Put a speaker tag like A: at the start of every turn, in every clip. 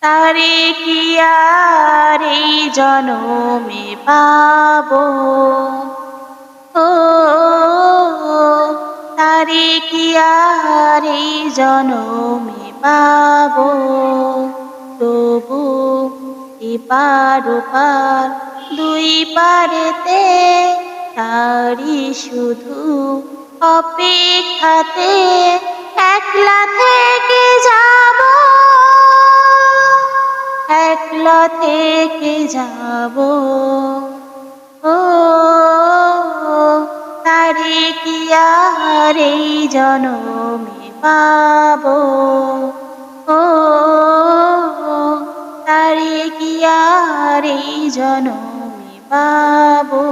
A: তারে কি আর এই জনমে পাবো, ও তারে কি আর এই জনমে পাবো। তবু এপার ওপার দুই পারেতে তারি শুধু অপেক্ষাতে একলা থেকে যাব, একলা থেকে যাব। ও তারে কি আর এই জনমে পাবো, ও তারে কি আর এই জনমে পাবো।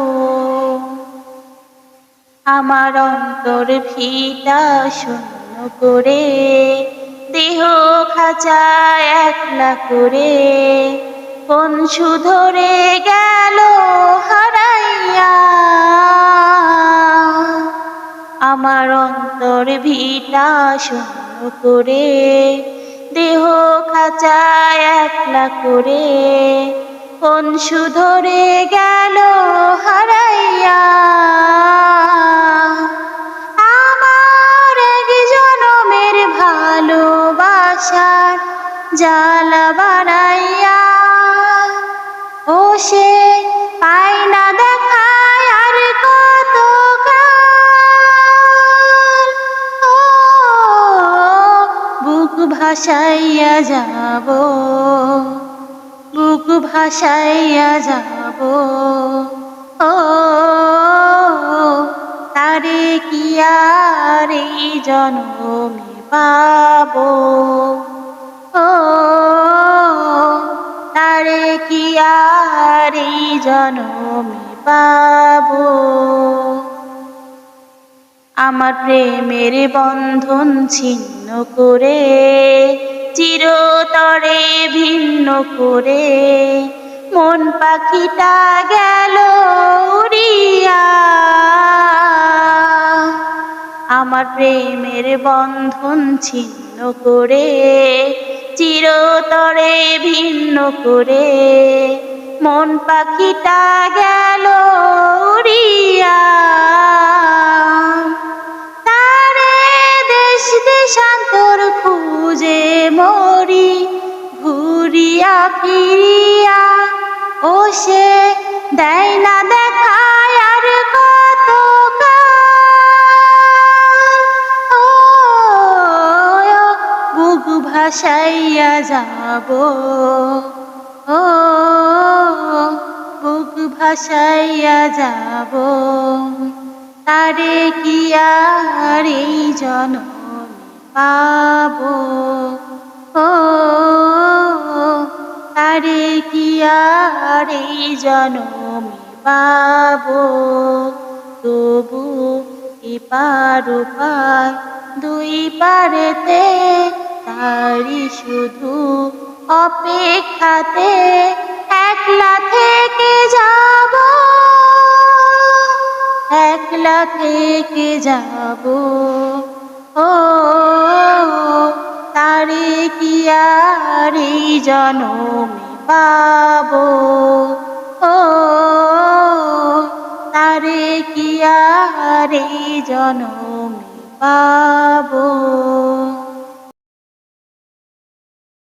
A: আমার অন্তর ভিটা শূন্য করে দেহ খাঁচায় একলা করে কোন সুধরে গেল হারাইয়া। আমার অন্তর ভিটা শূন্য করে দেহ খাঁচায় একলা করে কোন সুধরে গেল হারাইয়া। আমার এক জনমের ভালোবাসার জ্বালা বাড়াইয়া ও সে পায় না দেখায় আর কত কাল। ও বুক ভাসাইয়া যাব, বুক ভাসাইয়া যাব। ও তারে কি আর এই জনমে পাবো, ও তারে কি আর এই জনমে পাবো। আমার প্রেমের বন্ধন ছিন্ন করে চিরতরে ভিন্ন করে মন পাখিটা গেল উড়িয়া। আমার প্রেমের বন্ধন ছিন্ন করে চিরতরে ভিন্ন করে মন পাখিটা গেল উড়িয়া। তারে দেশ দেশান্তর খুঁজে মরি ঘুরিয়া ফিরিয়া ও সে দেয় না দেখায় আর কত কাল। ও বুক ভাসাইয়া যাব, ও বুক ভাসাইয়া যাব। তারে কি আর এই জনমে পাবো, ও তারে কি আর এই জনমে পাবো। তবু এপার ওপার দুই পারেতে তারি শুধু অপেক্ষাতে একলা থেকে যাব, একলা থেকে যাব। ও তারে কি আর এই জনমে পাবো, ও তারে কি আর এই জনমে পাবো।